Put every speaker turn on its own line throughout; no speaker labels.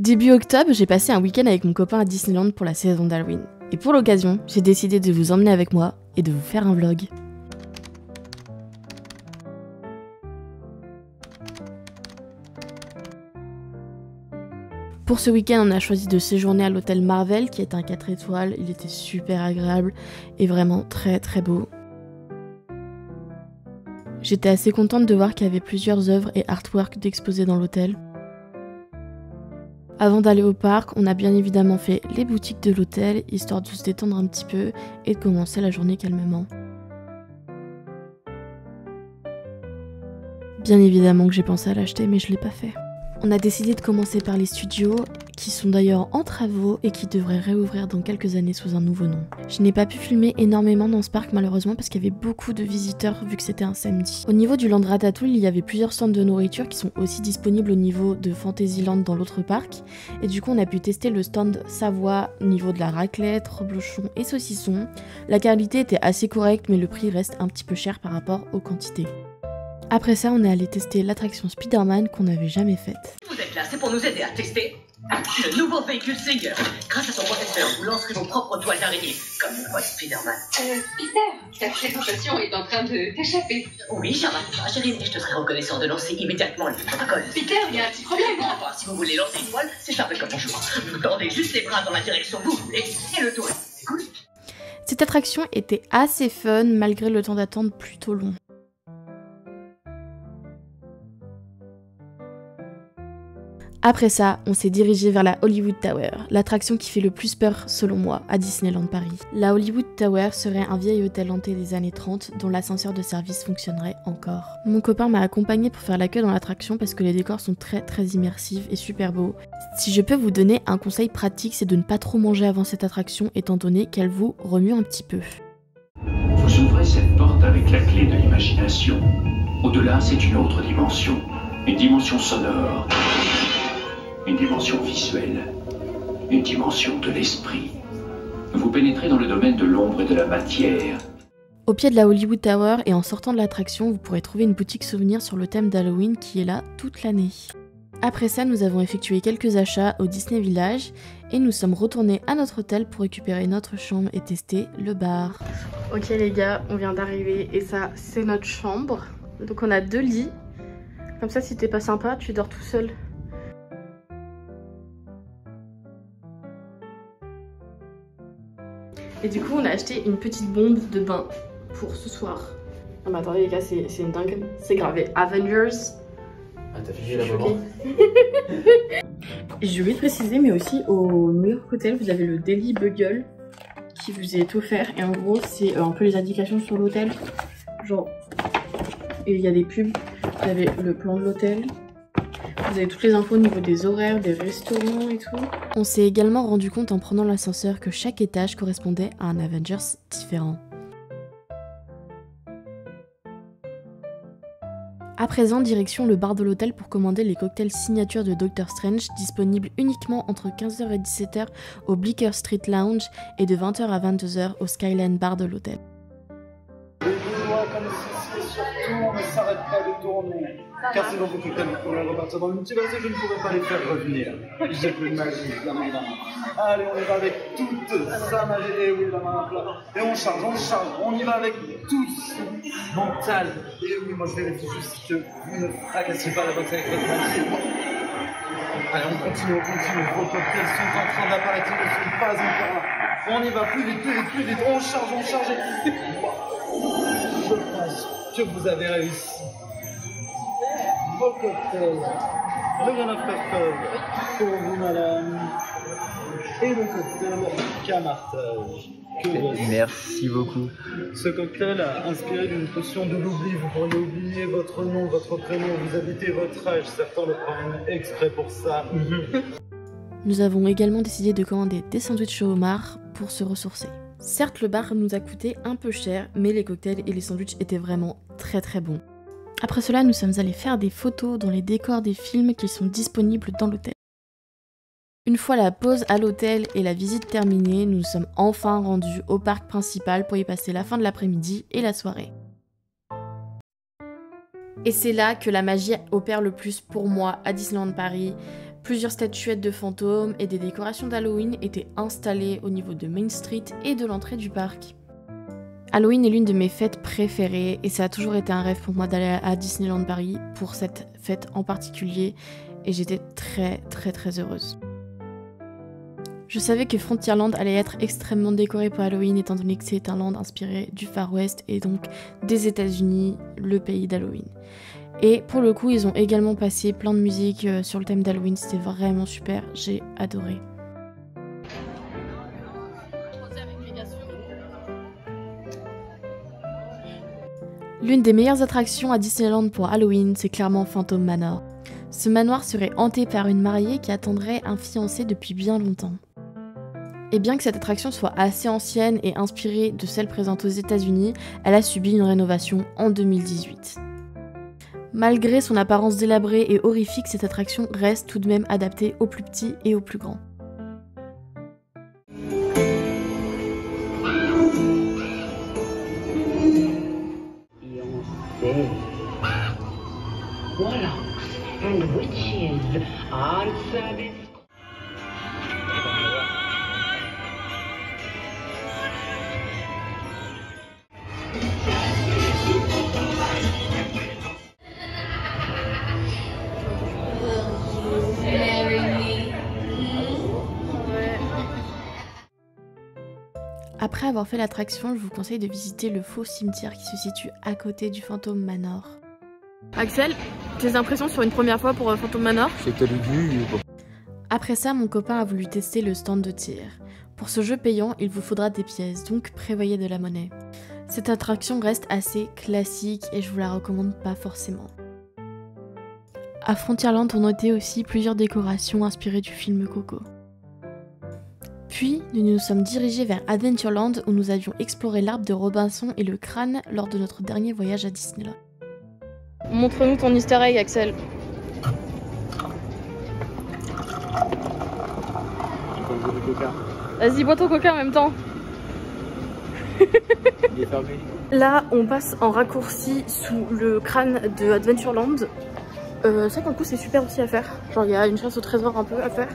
Début octobre, j'ai passé un week-end avec mon copain à Disneyland pour la saison d'Halloween. Et pour l'occasion, j'ai décidé de vous emmener avec moi et de vous faire un vlog. Pour ce week-end, on a choisi de séjourner à l'hôtel Marvel, qui est un 4 étoiles. Il était super agréable et vraiment très très beau. J'étais assez contente de voir qu'il y avait plusieurs œuvres et artworks d'exposés dans l'hôtel. Avant d'aller au parc, on a bien évidemment fait les boutiques de l'hôtel, histoire de se détendre un petit peu et de commencer la journée calmement. Bien évidemment que j'ai pensé à l'acheter, mais je l'ai pas fait. On a décidé de commencer par les studios, qui sont d'ailleurs en travaux et qui devraient réouvrir dans quelques années sous un nouveau nom. Je n'ai pas pu filmer énormément dans ce parc malheureusement parce qu'il y avait beaucoup de visiteurs vu que c'était un samedi. Au niveau du Land Ratatouille, il y avait plusieurs stands de nourriture qui sont aussi disponibles au niveau de Fantasyland dans l'autre parc. Et du coup on a pu tester le stand Savoie au niveau de la raclette, reblochon et saucisson. La qualité était assez correcte mais le prix reste un petit peu cher par rapport aux quantités. Après ça, on est allé tester l'attraction Spider-Man qu'on n'avait jamais faite.
Vous êtes là, c'est pour nous aider à tester le nouveau véhicule Singer. Grâce à son processeur, vous lancerez vos propres toiles d'araignée, comme le voit Spider-Man.
Peter, ta présentation est en train de t'échapper.
Oui, ça va, chérie, et je te serai reconnaissant de lancer immédiatement le protocole.
Peter, il y a un petit problème.
Enfin, si vous voulez lancer une toile, c'est simple comme bonjour. Vous tendez juste les bras dans la direction que vous voulez, et le tour est cool.
Cette attraction était assez fun malgré le temps d'attente plutôt long. Après ça, on s'est dirigé vers la Hollywood Tower, l'attraction qui fait le plus peur selon moi à Disneyland Paris. La Hollywood Tower serait un vieil hôtel hanté des années 30 dont l'ascenseur de service fonctionnerait encore. Mon copain m'a accompagné pour faire la queue dans l'attraction parce que les décors sont très immersifs et super beaux. Si je peux vous donner un conseil pratique, c'est de ne pas trop manger avant cette attraction étant donné qu'elle vous remue un petit peu.
Vous ouvrez cette porte avec la clé de l'imagination. Au-delà, c'est une autre dimension. Une dimension sonore. Une dimension visuelle, une dimension de l'esprit. Vous pénétrez dans le domaine de l'ombre et de la matière.
Au pied de la Hollywood Tower et en sortant de l'attraction, vous pourrez trouver une boutique souvenir sur le thème d'Halloween qui est là toute l'année. Après ça, nous avons effectué quelques achats au Disney Village et nous sommes retournés à notre hôtel pour récupérer notre chambre et tester le bar. Ok les gars, on vient d'arriver et ça, c'est notre chambre. Donc on a 2 lits. Comme ça, si t'es pas sympa, tu dors tout seul. Et du coup, on a acheté une petite bombe de bain pour ce soir. Ah mais attendez les gars, c'est une dingue. C'est gravé Avengers.
Ah t'as fini la maman.
Je vais préciser, mais aussi au New York Hotel, vous avez le Daily Bugle qui vous est offert. Et en gros, c'est un peu les indications sur l'hôtel. Genre, et il y a des pubs. Vous avez le plan de l'hôtel. Vous avez toutes les infos au niveau des horaires, des restaurants et tout. On s'est également rendu compte en prenant l'ascenseur que chaque étage correspondait à un Avengers différent. À présent, direction le bar de l'hôtel pour commander les cocktails signature de Doctor Strange, disponibles uniquement entre 15h et 17h au Bleecker Street Lounge et de 20h à 22h au Skyline Bar de l'hôtel.
Comme ceci, surtout, on ne s'arrête pas de tourner. Car sinon, vous cocktails pourraient repartir dans le multivers et je ne pourrais pas les faire revenir. J'ai plus de magie, bien évidemment. Allez, on y va avec toute sa magie. Et oui, la main à plat. Et on charge, on y va avec tous. Mental. Et oui, moi je vérifie juste que vous ne fracassiez pas la boxe avec votre magie. Allez, on continue. Vos cocktails sont en train d'apparaître, ils ne sont pas encore là. On y va plus vite. On charge. Je pense que vous avez réussi. Vos cocktails. Le Gun of Purple pour vous, madame. Et le cocktail Camartage.
Merci beaucoup.
Ce cocktail a inspiré d'une potion de l'oubli. Vous pourriez oublier votre nom, votre prénom, vous habitez votre âge. Certains le prennent exprès pour ça.
Nous avons également décidé de commander des sandwichs au homard pour se ressourcer. Certes, le bar nous a coûté un peu cher, mais les cocktails et les sandwichs étaient vraiment très bons. Après cela, nous sommes allés faire des photos dans les décors des films qui sont disponibles dans l'hôtel. Une fois la pause à l'hôtel et la visite terminée, nous sommes enfin rendus au parc principal pour y passer la fin de l'après-midi et la soirée. Et c'est là que la magie opère le plus pour moi à Disneyland Paris. Plusieurs statuettes de fantômes et des décorations d'Halloween étaient installées au niveau de Main Street et de l'entrée du parc. Halloween est l'une de mes fêtes préférées et ça a toujours été un rêve pour moi d'aller à Disneyland Paris pour cette fête en particulier et j'étais très heureuse. Je savais que Frontierland allait être extrêmement décoré pour Halloween étant donné que c'est un land inspiré du Far West et donc des États-Unis, le pays d'Halloween. Et pour le coup, ils ont également passé plein de musique sur le thème d'Halloween, c'était vraiment super, j'ai adoré. L'une des meilleures attractions à Disneyland pour Halloween, c'est clairement Phantom Manor. Ce manoir serait hanté par une mariée qui attendrait un fiancé depuis bien longtemps. Et bien que cette attraction soit assez ancienne et inspirée de celle présente aux États-Unis, elle a subi une rénovation en 2018. Malgré son apparence délabrée et horrifique, cette attraction reste tout de même adaptée aux plus petits et aux plus grands. Après avoir fait l'attraction, je vous conseille de visiter le faux cimetière qui se situe à côté du Phantom Manor. Axel, tes impressions sur une première fois pour Phantom Manor?
C'était lugubre.
Après ça, mon copain a voulu tester le stand de tir. Pour ce jeu payant, il vous faudra des pièces, donc prévoyez de la monnaie. Cette attraction reste assez classique et je vous la recommande pas forcément. À Frontierland, on notait aussi plusieurs décorations inspirées du film Coco. Puis, nous nous sommes dirigés vers Adventureland où nous avions exploré l'arbre de Robinson et le crâne lors de notre dernier voyage à Disneyland. Montre-nous ton easter egg, Axel. Vas-y, bois ton coca en même temps.
Il est fermé.
Là, on passe en raccourci sous le crâne de Adventureland. Ça, pour le coup, c'est super aussi à faire. Genre, il y a une chasse au trésor un peu à faire.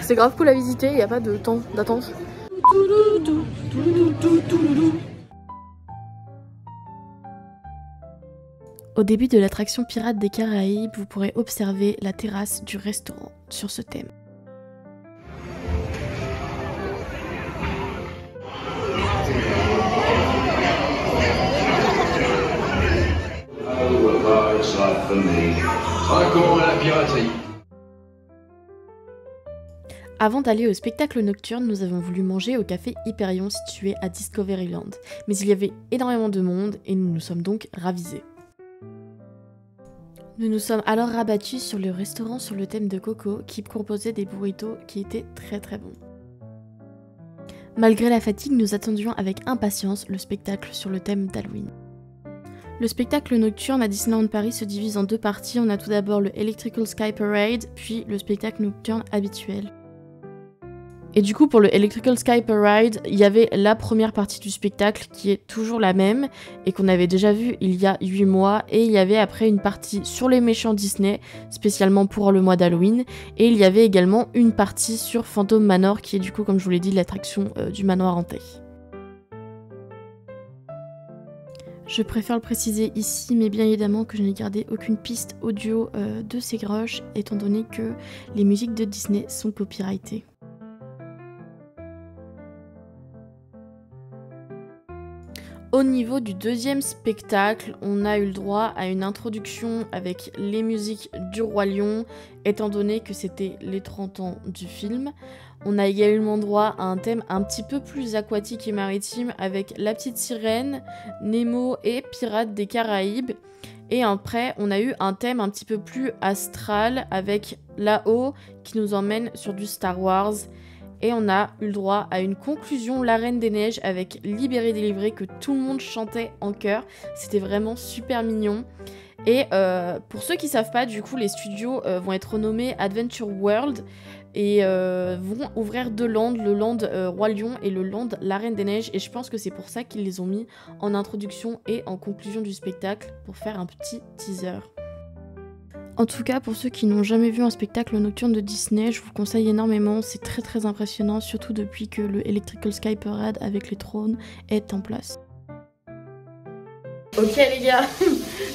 C'est grave cool à visiter, il n'y a pas de temps d'attente. Au début de l'attraction Pirates des Caraïbes, vous pourrez observer la terrasse du restaurant sur ce thème. Avant d'aller au spectacle nocturne, nous avons voulu manger au café Hyperion situé à Discoveryland. Mais il y avait énormément de monde et nous nous sommes donc ravisés. Nous nous sommes alors rabattus sur le restaurant sur le thème de Coco qui proposait des burritos qui étaient très bons. Malgré la fatigue, nous attendions avec impatience le spectacle sur le thème d'Halloween. Le spectacle nocturne à Disneyland Paris se divise en deux parties. On a tout d'abord le Electrical Sky Parade, puis le spectacle nocturne habituel. Et du coup, pour le Electrical Sky Parade, il y avait la première partie du spectacle qui est toujours la même et qu'on avait déjà vu il y a 8 mois. Et il y avait après une partie sur les méchants Disney, spécialement pour le mois d'Halloween. Et il y avait également une partie sur Phantom Manor qui est du coup, comme je vous l'ai dit, l'attraction du manoir hanté. Je préfère le préciser ici, mais bien évidemment que je n'ai gardé aucune piste audio de ces rushs, étant donné que les musiques de Disney sont copyrightées. Au niveau du deuxième spectacle, on a eu le droit à une introduction avec les musiques du Roi Lion, étant donné que c'était les 30 ans du film. On a également droit à un thème un petit peu plus aquatique et maritime avec La Petite Sirène, Nemo et Pirates des Caraïbes. Et après, on a eu un thème un petit peu plus astral avec là-haut qui nous emmène sur du Star Wars. Et on a eu le droit à une conclusion La Reine des Neiges avec Libéré Délivré que tout le monde chantait en chœur. C'était vraiment super mignon. Et pour ceux qui savent pas, du coup, les studios vont être renommés Adventure World et vont ouvrir deux lands, le land Roi Lion et le land La Reine des Neiges. Et je pense que c'est pour ça qu'ils les ont mis en introduction et en conclusion du spectacle pour faire un petit teaser. En tout cas, pour ceux qui n'ont jamais vu un spectacle nocturne de Disney, je vous conseille énormément, c'est très impressionnant, surtout depuis que le Electrical Sky Parade avec les trônes est en place. Ok les gars,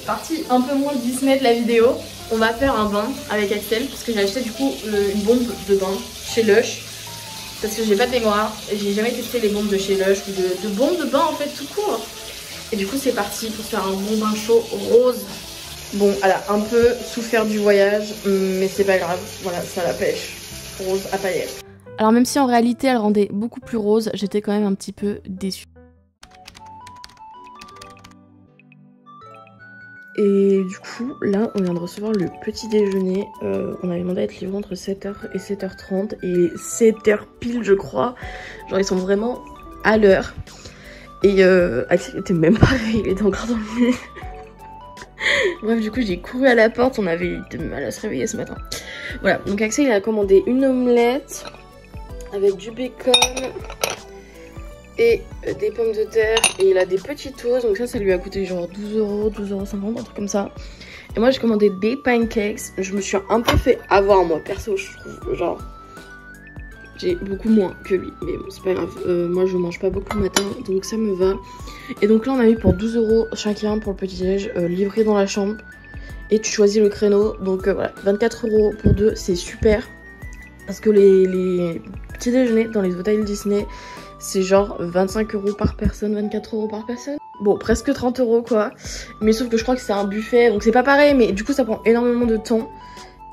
partie un peu moins Disney de la vidéo, on va faire un bain avec Axel, parce que j'ai acheté du coup une bombe de bain chez Lush, parce que j'ai pas de baignoire, et j'ai jamais testé les bombes de chez Lush, ou de bombes de bain en fait tout court. Et du coup c'est parti pour faire un bon bain chaud rose. Bon, elle a un peu souffert du voyage, mais c'est pas grave, voilà, ça la pêche. Rose à paillettes. Alors même si en réalité elle rendait beaucoup plus rose, j'étais quand même un petit peu déçue. Et du coup, là, on vient de recevoir le petit déjeuner. On avait demandé à être livré entre 7h et 7h30, et 7h pile, je crois. Genre, ils sont vraiment à l'heure. Et Axel était même pas réveillé, il était encore dans le lit. Bref, du coup, j'ai couru à la porte, on avait eu du mal à se réveiller ce matin. Voilà, donc Axel, il a commandé une omelette avec du bacon et des pommes de terre. Et il a des petits toasts, donc ça lui a coûté genre 12€, 12,50€, un truc comme ça. Et moi, j'ai commandé des pancakes. Je me suis un peu fait avoir, moi, perso, je trouve, genre... J'ai beaucoup moins que lui, mais bon, c'est pas grave. Moi, je mange pas beaucoup le matin, donc ça me va. Et donc là, on a eu pour 12€ chacun pour le petit-déj, livré dans la chambre. Et tu choisis le créneau, donc voilà, 24€ pour deux, c'est super. Parce que les petits déjeuners dans les hôtels Disney, c'est genre 25€ par personne, 24€ par personne. Bon, presque 30€ quoi. Mais sauf que je crois que c'est un buffet, donc c'est pas pareil, mais du coup, ça prend énormément de temps.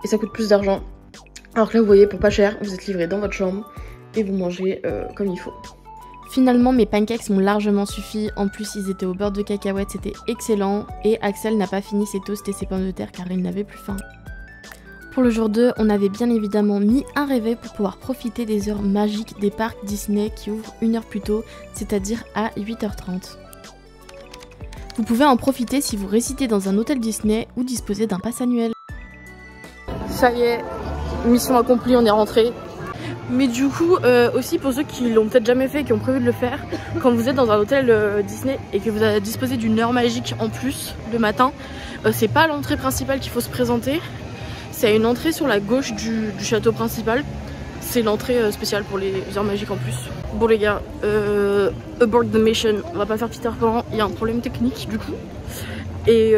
Et ça coûte plus d'argent. Alors que là, vous voyez, pour pas cher, vous êtes livré dans votre chambre et vous mangez comme il faut. Finalement, mes pancakes m'ont largement suffi. En plus, ils étaient au beurre de cacahuète, c'était excellent. Et Axel n'a pas fini ses toasts et ses pommes de terre car il n'avait plus faim. Pour le jour 2, on avait bien évidemment mis un réveil pour pouvoir profiter des heures magiques des parcs Disney qui ouvrent 1 heure plus tôt, c'est-à-dire à 8h30. Vous pouvez en profiter si vous résidez dans un hôtel Disney ou disposez d'un pass annuel. Ça y est, mission accomplie, on est rentré. Mais du coup, aussi pour ceux qui l'ont peut-être jamais fait et qui ont prévu de le faire, quand vous êtes dans un hôtel Disney et que vous disposez d'une heure magique en plus le matin, c'est pas à l'entrée principale qu'il faut se présenter, c'est à une entrée sur la gauche du château principal. C'est l'entrée spéciale pour les heures magiques en plus. Bon les gars, aboard the mission, on va pas faire Peter Pan, il y a un problème technique du coup. Et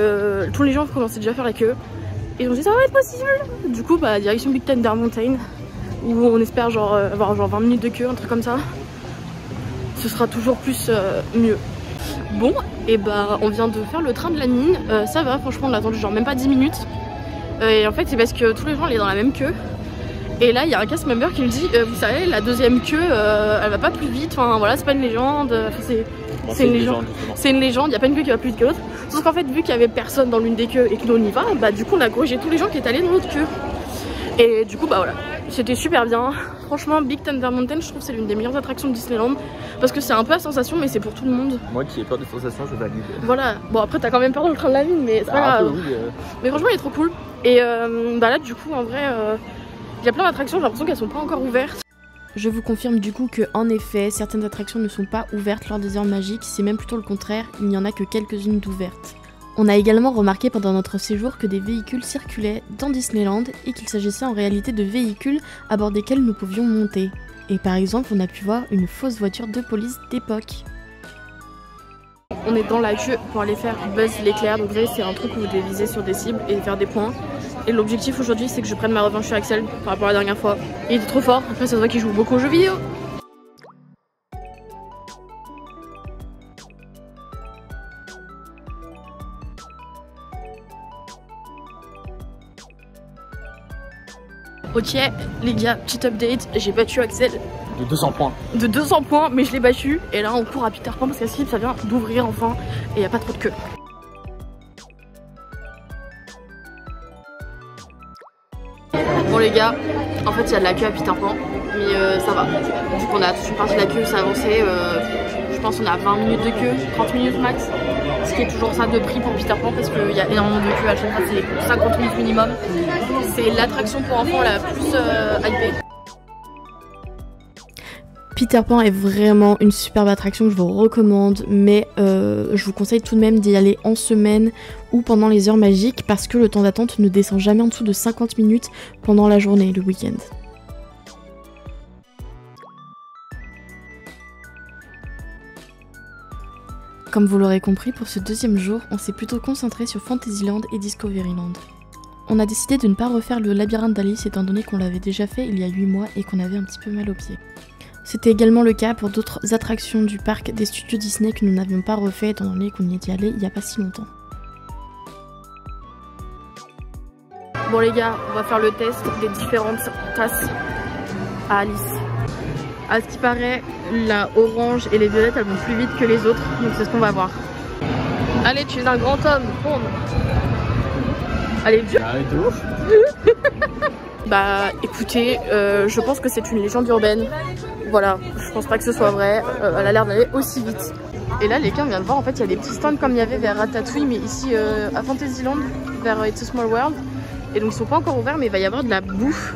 tous les gens commençaient déjà à faire la queue. Et on s'est dit ça va être possible. Du coup bah direction Big Thunder Mountain, où on espère genre avoir genre 20 minutes de queue, un truc comme ça. Ce sera toujours plus mieux. Bon, et bah on vient de faire le train de la mine, ça va franchement on a attendu genre même pas 10 minutes. Et en fait c'est parce que tous les gens allaient dans la même queue. Et là il y a un cast member qui me dit vous savez la deuxième queue elle va pas plus vite, enfin voilà c'est pas une légende, c'est une légende. C'est une légende, il n'y a pas une queue qui va plus vite que l'autre. Sauf qu'en fait vu qu'il y avait personne dans l'une des queues et que nous on y va, bah du coup on a corrigé tous les gens qui étaient allés dans l'autre queue. Et du coup bah voilà, c'était super bien. Franchement Big Thunder Mountain je trouve c'est l'une des meilleures attractions de Disneyland. Parce que c'est un peu la sensation mais c'est pour tout le monde.
Moi qui ai peur des sensations je valide.
Voilà, bon après t'as quand même peur dans le train de la mine mais c'est pas grave.
Oui,
Mais franchement il est trop cool. Et bah là du coup en vrai il y a plein d'attractions, j'ai l'impression qu'elles sont pas encore ouvertes. Je vous confirme du coup que en effet certaines attractions ne sont pas ouvertes lors des heures magiques, c'est même plutôt le contraire, il n'y en a que quelques-unes d'ouvertes. On a également remarqué pendant notre séjour que des véhicules circulaient dans Disneyland et qu'il s'agissait en réalité de véhicules à bord desquels nous pouvions monter. Et par exemple on a pu voir une fausse voiture de police d'époque. On est dans la queue pour aller faire Buzz l'éclair, donc vous savez c'est un truc où vous devez viser sur des cibles et faire des points. Et l'objectif aujourd'hui c'est que je prenne ma revanche sur Axel par rapport à la dernière fois. Il était trop fort, après ça se voit qu'il joue beaucoup aux jeux vidéo. Ok les gars, petit update, j'ai battu Axel.
De 200 points.
De 200 points, mais je l'ai battu. Et là on court à Peter Pan parce que ça vient d'ouvrir enfin et il n'y a pas trop de queue. Bon les gars, en fait il y a de la queue à Peter Pan, mais ça va. Du coup on a toute une partie de la queue, ça a avancé. Je pense qu'on a 20 minutes de queue, 30 minutes max. Ce qui est toujours ça de prix pour Peter Pan parce qu'il y a énormément de queue à chaque fois, c'est 50 minutes minimum. C'est l'attraction pour enfants la plus hypée. Peter Pan est vraiment une superbe attraction que je vous recommande, mais je vous conseille tout de même d'y aller en semaine ou pendant les heures magiques parce que le temps d'attente ne descend jamais en dessous de 50 minutes pendant la journée, le week-end. Comme vous l'aurez compris, pour ce deuxième jour, on s'est plutôt concentré sur Fantasyland et Discoveryland. On a décidé de ne pas refaire le labyrinthe d'Alice étant donné qu'on l'avait déjà fait il y a 8 mois et qu'on avait un petit peu mal aux pieds. C'était également le cas pour d'autres attractions du parc des studios Disney que nous n'avions pas refait étant donné qu'on y était allé il n'y a pas si longtemps. Bon les gars, on va faire le test des différentes tasses à Alice. À ce qui paraît, la orange et les violettes elles vont plus vite que les autres, donc c'est ce qu'on va voir. Allez, tu es un grand homme, tourne. Allez, viens.
Arrête de ouf.
Bah écoutez, je pense que c'est une légende urbaine. Voilà, je pense pas que ce soit vrai. Elle a l'air d'aller aussi vite. Et là, les gars, on vient de voir, en fait, il y a des petits stands comme il y avait vers Ratatouille, mais ici à Fantasyland, vers It's a Small World. Et donc ils sont pas encore ouverts, mais il va y avoir de la bouffe.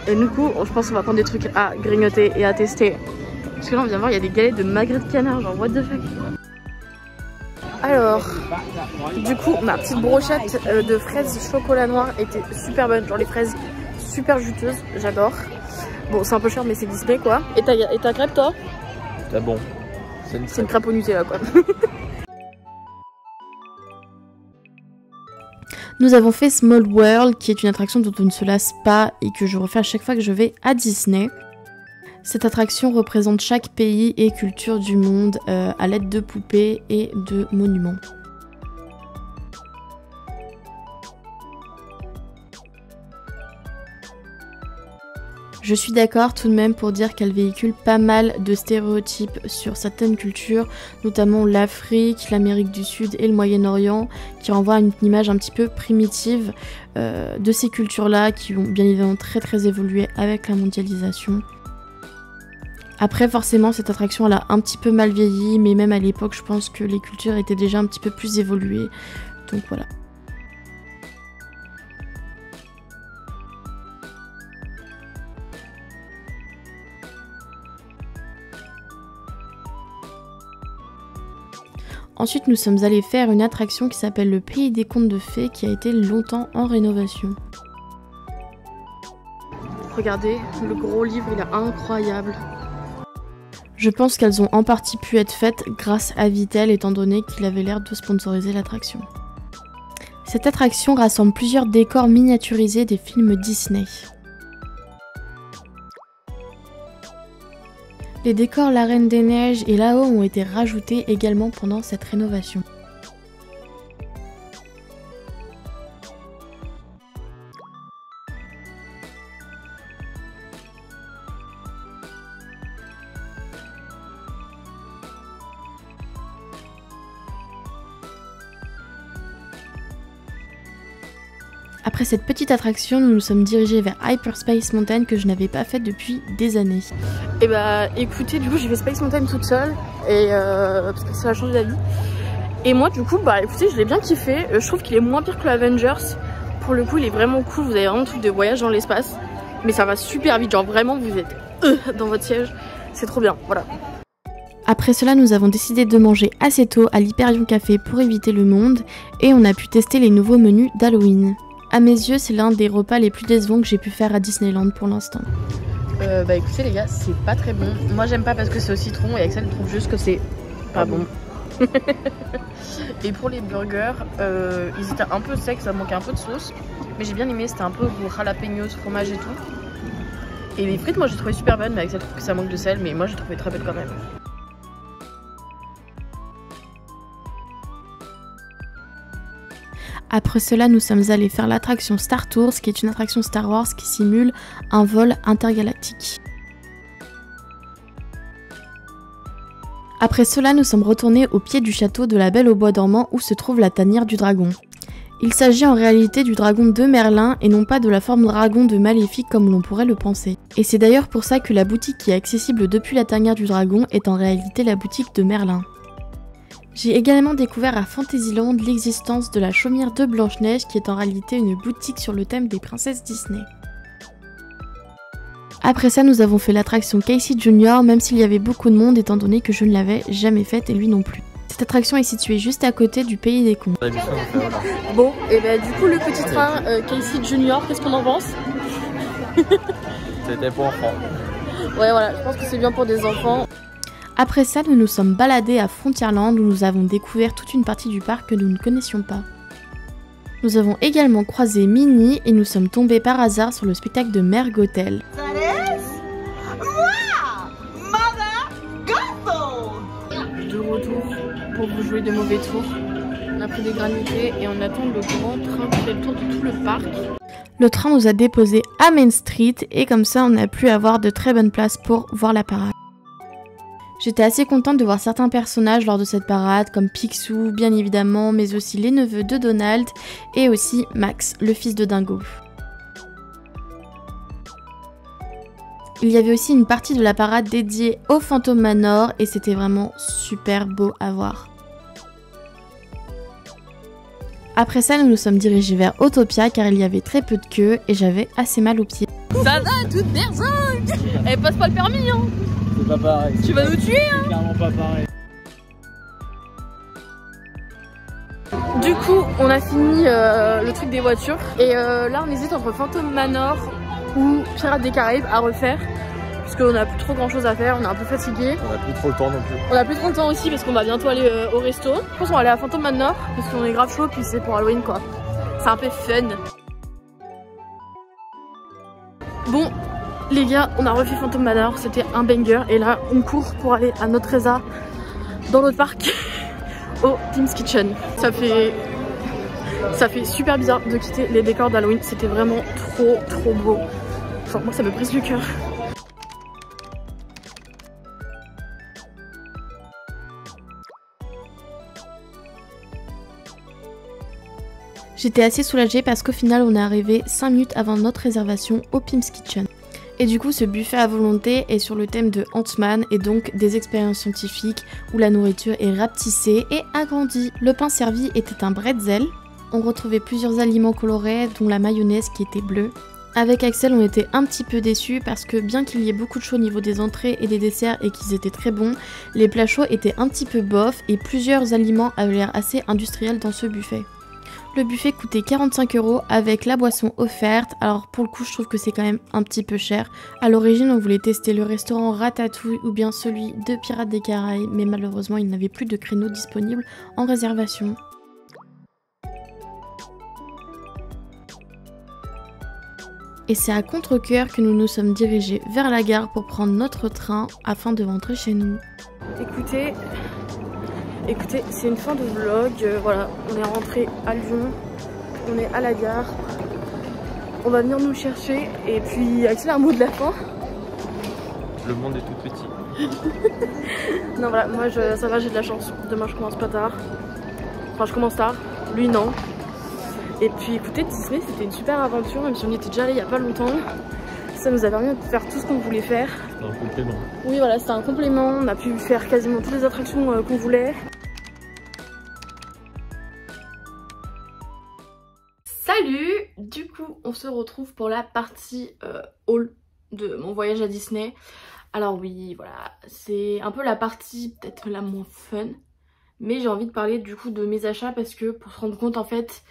Et du coup, je pense qu'on va prendre des trucs à grignoter et à tester. Parce que là, on vient de voir, il y a des galettes de magret de canard, genre what the fuck. Alors, du coup, ma petite brochette de fraises chocolat noir était super bonne. Genre les fraises super juteuses, j'adore. Bon, c'est un peu cher, mais c'est Disney quoi. Et ta crêpe, toi?
C'est bon.
C'est une crêpe au Nutella quoi. Nous avons fait Small World, qui est une attraction dont on ne se lasse pas et que je refais à chaque fois que je vais à Disney. Cette attraction représente chaque pays et culture du monde à l'aide de poupées et de monuments. Je suis d'accord tout de même pour dire qu'elle véhicule pas mal de stéréotypes sur certaines cultures, notamment l'Afrique, l'Amérique du Sud et le Moyen-Orient, qui renvoient à une image un petit peu primitive de ces cultures-là, qui ont bien évidemment très évolué avec la mondialisation. Après, forcément, cette attraction, elle a un petit peu mal vieilli, mais même à l'époque, je pense que les cultures étaient déjà un petit peu plus évoluées, donc voilà. Ensuite, nous sommes allés faire une attraction qui s'appelle le Pays des Contes de Fées, qui a été longtemps en rénovation. Regardez, le gros livre, il est incroyable. Je pense qu'elles ont en partie pu être faites grâce à Vittel, étant donné qu'il avait l'air de sponsoriser l'attraction. Cette attraction rassemble plusieurs décors miniaturisés des films Disney. Les décors La Reine des Neiges et là-haut ont été rajoutés également pendant cette rénovation. Après cette petite attraction, nous nous sommes dirigés vers Hyperspace Mountain que je n'avais pas fait depuis des années. Et bah écoutez, du coup j'ai fait Space Mountain toute seule et parce que ça a changé la vie. Et moi du coup bah écoutez, je l'ai bien kiffé. Je trouve qu'il est moins pire que l'Avengers. Pour le coup il est vraiment cool, vous avez vraiment un truc de voyage dans l'espace. Mais ça va super vite, genre vraiment vous êtes dans votre siège. C'est trop bien, voilà. Après cela, nous avons décidé de manger assez tôt à l'Hyperion Café pour éviter le monde. Et on a pu tester les nouveaux menus d'Halloween. À mes yeux, c'est l'un des repas les plus décevants que j'ai pu faire à Disneyland pour l'instant. Bah écoutez les gars, c'est pas très bon. Moi j'aime pas parce que c'est au citron et Axel trouve juste que c'est pas bon. Et pour les burgers, ils étaient un peu secs, ça manquait un peu de sauce. Mais j'ai bien aimé, c'était un peu jalapenos, fromage et tout. Et les frites, moi j'ai trouvé super bonnes, mais Axel trouve que ça manque de sel, mais moi j'ai trouvé très belle quand même. Après cela, nous sommes allés faire l'attraction Star Tours, qui est une attraction Star Wars qui simule un vol intergalactique. Après cela, nous sommes retournés au pied du château de la Belle au Bois dormant où se trouve la tanière du dragon. Il s'agit en réalité du dragon de Merlin et non pas de la forme dragon de Maléfique comme l'on pourrait le penser. Et c'est d'ailleurs pour ça que la boutique qui est accessible depuis la tanière du dragon est en réalité la boutique de Merlin. J'ai également découvert à Fantasyland l'existence de la chaumière de Blanche-Neige qui est en réalité une boutique sur le thème des princesses Disney. Après ça, nous avons fait l'attraction Casey Junior, même s'il y avait beaucoup de monde étant donné que je ne l'avais jamais faite et lui non plus. Cette attraction est située juste à côté du Pays des Contes. Bon, et bah du coup le petit train Casey Junior, qu'est-ce qu'on en pense?
C'était pour enfants.
Ouais voilà, je pense que c'est bien pour des enfants. Après ça, nous nous sommes baladés à Frontierland où nous avons découvert toute une partie du parc que nous ne connaissions pas. Nous avons également croisé Minnie et nous sommes tombés par hasard sur le spectacle de Mère Gothel. De retour pour vous jouer de mauvais tours. On a pris des granités et on attend le grand train qui fait le tour de tout le parc. Le train nous a déposés à Main Street et comme ça on a pu avoir de très bonnes places pour voir la parade. J'étais assez contente de voir certains personnages lors de cette parade comme Picsou bien évidemment, mais aussi les neveux de Donald et aussi Max, le fils de Dingo. Il y avait aussi une partie de la parade dédiée au Phantom Manor et c'était vraiment super beau à voir. Après ça, nous nous sommes dirigés vers Autopia car il y avait très peu de queue et j'avais assez mal aux pieds. Ça va, toute personne. Elle passe pas le permis hein.
C'est pas pareil.
Tu vas nous tuer hein.
C'est clairement pas pareil.
Du coup, on a fini le truc des voitures et là on hésite entre Phantom Manor ou Pirates des Caraïbes à refaire parce qu'on a plus trop grand chose à faire, on est un peu fatigué.
On a plus trop le temps non plus.
On a plus trop le temps aussi parce qu'on va bientôt aller au resto. Je pense qu'on va aller à Phantom Manor parce qu'on est grave chaud puis c'est pour Halloween quoi. C'est un peu fun. Bon les gars, on a refait Phantom Manor, c'était un banger et là on court pour aller à notre Reza dans l'autre parc au Pim's Kitchen. Ça fait super bizarre de quitter les décors d'Halloween, c'était vraiment trop beau. Enfin moi ça me brise le cœur. J'étais assez soulagée parce qu'au final on est arrivé 5 minutes avant notre réservation au Pim's Kitchen. Et du coup ce buffet à volonté est sur le thème de Ant-Man et donc des expériences scientifiques où la nourriture est rapetissée et agrandie. Le pain servi était un bretzel. On retrouvait plusieurs aliments colorés dont la mayonnaise qui était bleue. Avec Axel on était un petit peu déçus parce que bien qu'il y ait beaucoup de choix au niveau des entrées et des desserts et qu'ils étaient très bons, les plats chauds étaient un petit peu bof et plusieurs aliments avaient l'air assez industriels dans ce buffet. Le buffet coûtait 45 € avec la boisson offerte, alors pour le coup je trouve que c'est quand même un petit peu cher. À l'origine on voulait tester le restaurant Ratatouille ou bien celui de Pirates des Caraïbes, mais malheureusement il n'avait plus de créneaux disponibles en réservation. Et c'est à contre-cœur que nous nous sommes dirigés vers la gare pour prendre notre train afin de rentrer chez nous. Écoutez, c'est une fin de vlog, voilà, on est rentré à Lyon, on est à la gare, on va venir nous chercher et puis Axel a un mot de la fin.
Le monde est tout petit.
Non voilà, moi ça va, j'ai de la chance, demain je commence pas tard, enfin je commence tard, lui non. Et puis écoutez, Disney c'était une super aventure, même si on y était déjà allé il y a pas longtemps. Ça nous a permis de faire tout ce qu'on voulait faire.
C'était un complément. Oui
voilà, c'était un complément, on a pu faire quasiment toutes les attractions qu'on voulait. Salut! Du coup, on se retrouve pour la partie haul de mon voyage à Disney. Alors oui, voilà, c'est un peu la partie peut-être la moins fun. Mais j'ai envie de parler du coup de mes achats parce que pour se rendre compte en fait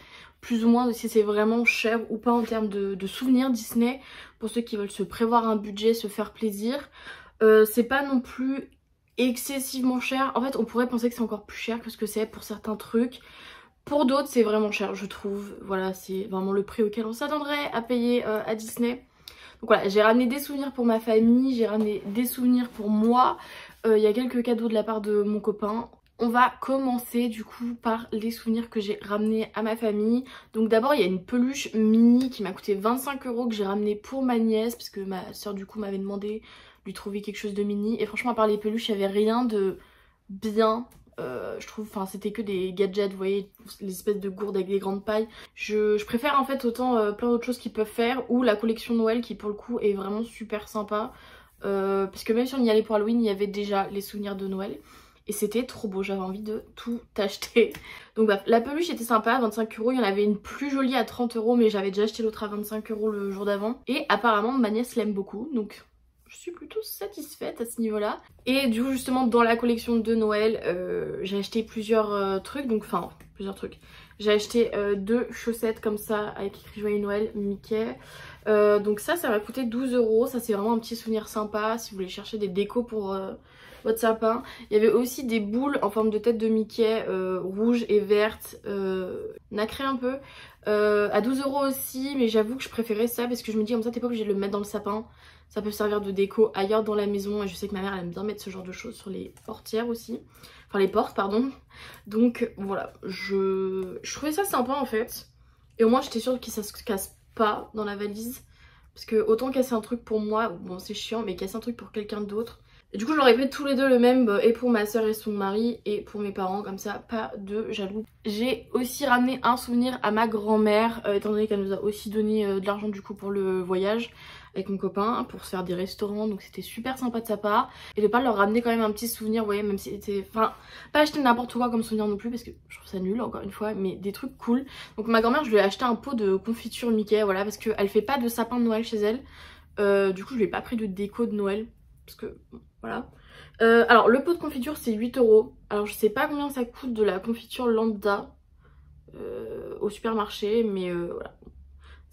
plus ou moins si c'est vraiment cher ou pas en termes de souvenirs Disney. Pour ceux qui veulent se prévoir un budget, se faire plaisir. C'est pas non plus excessivement cher. En fait on pourrait penser que c'est encore plus cher que ce que c'est pour certains trucs. Pour d'autres c'est vraiment cher je trouve. Voilà, c'est vraiment le prix auquel on s'attendrait à payer à Disney. Donc voilà, j'ai ramené des souvenirs pour ma famille, j'ai ramené des souvenirs pour moi. Il y a quelques cadeaux de la part de mon copain. On va commencer du coup par les souvenirs que j'ai ramenés à ma famille. Donc d'abord il y a une peluche mini qui m'a coûté 25 € que j'ai ramené pour ma nièce. Parce que ma soeur du coup m'avait demandé de lui trouver quelque chose de mini. Et franchement à part les peluches il n'y avait rien de bien. Je trouve, enfin c'était que des gadgets, vous voyez, les espèces de gourdes avec des grandes pailles. Je préfère en fait autant plein d'autres choses qu'ils peuvent faire. Ou la collection Noël qui pour le coup est vraiment super sympa. Parce que même si on y allait pour Halloween il y avait déjà les souvenirs de Noël. et c'était trop beau, j'avais envie de tout acheter. Donc bref, la peluche était sympa, 25 €, il y en avait une plus jolie à 30 € mais j'avais déjà acheté l'autre à 25 € le jour d'avant. Et apparemment ma nièce l'aime beaucoup, donc je suis plutôt satisfaite à ce niveau-là. Et du coup justement dans la collection de Noël, j'ai acheté plusieurs trucs, donc enfin plusieurs trucs. J'ai acheté 2 chaussettes comme ça avec écrit Joyeux Noël Mickey. Donc ça m'a coûté 12 €, ça c'est vraiment un petit souvenir sympa si vous voulez chercher des décos pour votre sapin. Il y avait aussi des boules en forme de tête de Mickey, rouge et verte, nacré un peu, à 12 € aussi, mais j'avoue que je préférais ça parce que je me dis comme ça t'es pas obligé de le mettre dans le sapin. Ça peut servir de déco ailleurs dans la maison et je sais que ma mère elle aime bien mettre ce genre de choses sur les portières aussi. Enfin les portes pardon. Donc voilà, je trouvais ça sympa en fait. Et au moins j'étais sûre que ça se casse pas dans la valise. Parce que autant casser un truc pour moi, bon c'est chiant, mais casser un truc pour quelqu'un d'autre. Et du coup je leur ai pris tous les deux le même, et pour ma soeur et son mari et pour mes parents, comme ça pas de jaloux. J'ai aussi ramené un souvenir à ma grand-mère, étant donné qu'elle nous a aussi donné de l'argent du coup pour le voyage avec mon copain pour se faire des restaurants, donc c'était super sympa de sa part. Et de pas leur ramener quand même un petit souvenir, vous voyez, même si c'était... Enfin, pas acheter n'importe quoi comme souvenir non plus parce que je trouve ça nul encore une fois, mais des trucs cool. Donc ma grand-mère je lui ai acheté un pot de confiture Mickey, voilà, parce qu'elle fait pas de sapin de Noël chez elle. Du coup je lui ai pas pris de déco de Noël, parce que bon, voilà. Alors le pot de confiture c'est 8 €. Alors je sais pas combien ça coûte de la confiture lambda au supermarché, mais voilà.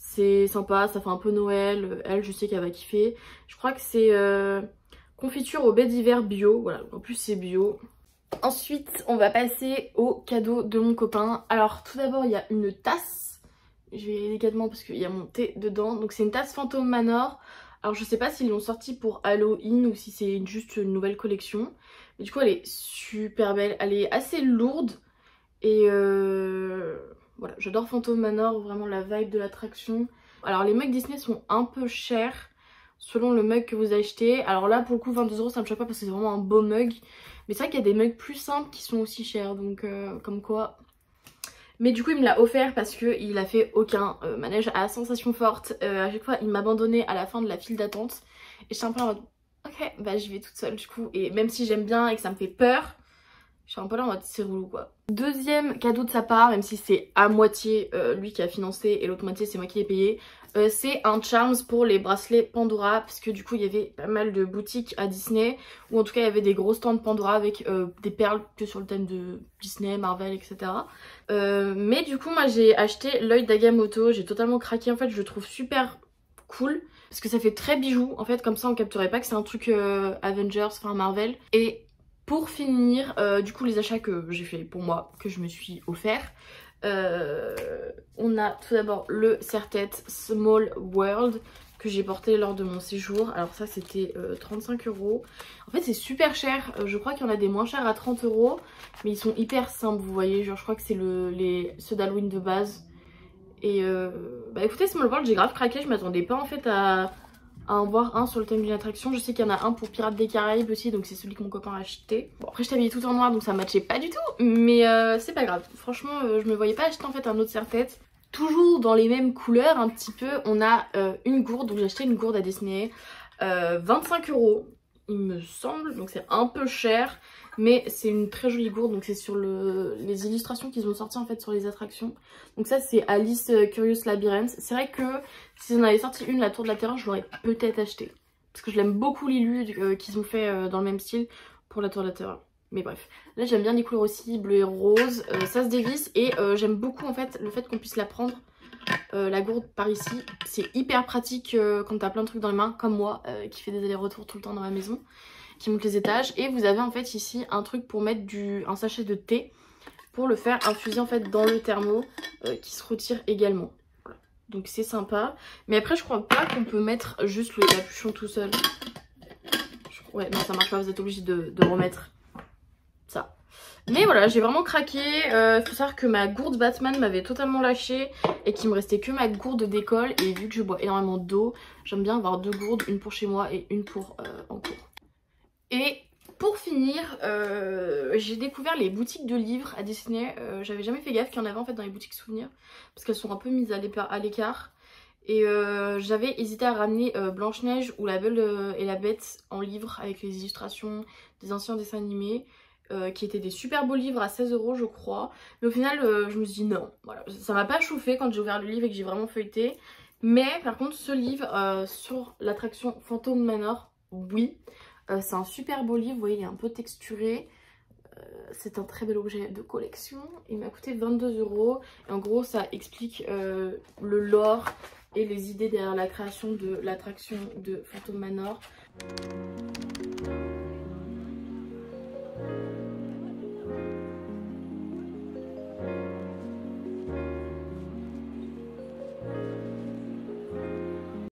C'est sympa, ça fait un peu Noël, elle je sais qu'elle va kiffer. Je crois que c'est confiture au baie d'hiver bio, voilà, en plus c'est bio. Ensuite on va passer au cadeau de mon copain. Alors tout d'abord il y a une tasse, je vais délicatement parce qu'il y a mon thé dedans. Donc c'est une tasse Phantom Manor. Alors je sais pas s'ils l'ont sortie pour Halloween ou si c'est juste une nouvelle collection. Mais du coup elle est super belle, elle est assez lourde et voilà, j'adore Phantom Manor, vraiment la vibe de l'attraction. Alors les mugs Disney sont un peu chers selon le mug que vous achetez. Alors là pour le coup 22 € ça me choque pas parce que c'est vraiment un beau mug. Mais c'est vrai qu'il y a des mugs plus simples qui sont aussi chers, donc comme quoi. Mais du coup il me l'a offert parce qu'il a fait aucun manège à sensation forte. À chaque fois il m'abandonnait à la fin de la file d'attente. Et j'étais un peu en mode ok bah j'y vais toute seule du coup. Et même si j'aime bien et que ça me fait peur, je suis un peu là en mode c'est relou quoi. Deuxième cadeau de sa part, même si c'est à moitié lui qui a financé et l'autre moitié c'est moi qui l'ai payé, c'est un Charms pour les bracelets Pandora, parce que du coup il y avait pas mal de boutiques à Disney, ou en tout cas il y avait des gros stands Pandora avec des perles que sur le thème de Disney, Marvel, etc. Mais du coup moi j'ai acheté l'œil d'Agamotto, j'ai totalement craqué en fait, je le trouve super cool. Parce que ça fait très bijou, en fait comme ça on capterait pas que c'est un truc Avengers, enfin Marvel. Et pour finir, du coup les achats que j'ai fait pour moi, que je me suis offert, on a tout d'abord le serre-tête Small World que j'ai porté lors de mon séjour. Alors ça c'était 35 €. En fait c'est super cher, je crois qu'il y en a des moins chers à 30 €, mais ils sont hyper simples vous voyez, genre je crois que c'est ceux d'Halloween de base. Et bah écoutez Small World j'ai grave craqué, je m'attendais pas en fait à en voir un sur le thème d'une attraction. Je sais qu'il y en a un pour Pirates des Caraïbes aussi, donc c'est celui que mon copain a acheté. Bon après je t'habillais tout en noir donc ça matchait pas du tout, mais c'est pas grave. Franchement je me voyais pas acheter en fait un autre serre-tête. Toujours dans les mêmes couleurs un petit peu, on a une gourde, donc j'ai acheté une gourde à Disney, 25 € il me semble, donc c'est un peu cher. Mais c'est une très jolie gourde, donc c'est sur les illustrations qu'ils ont sorties en fait sur les attractions. Donc ça c'est Alice Curious Labyrinth. C'est vrai que si on avait sorti une, la Tour de la Terreur, je l'aurais peut-être acheté. Parce que je l'aime beaucoup Lilu qu'ils ont fait dans le même style pour la Tour de la Terreur. Mais bref, là j'aime bien les couleurs aussi, bleu et rose, ça se dévisse. Et j'aime beaucoup en fait le fait qu'on puisse la prendre, la gourde par ici. C'est hyper pratique quand t'as plein de trucs dans les mains, comme moi qui fait des allers-retours tout le temps dans ma maison, qui monte les étages. Et vous avez en fait ici un truc pour mettre un sachet de thé pour le faire infuser en fait dans le thermo qui se retire également. Voilà. Donc c'est sympa. Mais après je crois pas qu'on peut mettre juste le capuchon tout seul. Ouais non ça marche pas, vous êtes obligé de remettre ça. Mais voilà, j'ai vraiment craqué. Faut savoir que ma gourde Batman m'avait totalement lâché et qu'il me restait que ma gourde d'école. Et vu que je bois énormément d'eau, j'aime bien avoir 2 gourdes, une pour chez moi et une pour en cours. Et pour finir, j'ai découvert les boutiques de livres à Disney. J'avais jamais fait gaffe qu'il y en avait en fait dans les boutiques souvenirs, parce qu'elles sont un peu mises à l'écart. Et j'avais hésité à ramener Blanche-Neige ou La Belle et la Bête en livre avec les illustrations des anciens dessins animés. qui étaient des super beaux livres à 16 € je crois. Mais au final je me suis dit non, voilà. Ça m'a pas chauffé quand j'ai ouvert le livre et que j'ai vraiment feuilleté. Mais par contre ce livre sur l'attraction Phantom Manor, oui. C'est un super beau livre, vous voyez il est un peu texturé. C'est un très bel objet de collection. Il m'a coûté 22 €. Et en gros ça explique le lore et les idées derrière la création de l'attraction de Phantom Manor.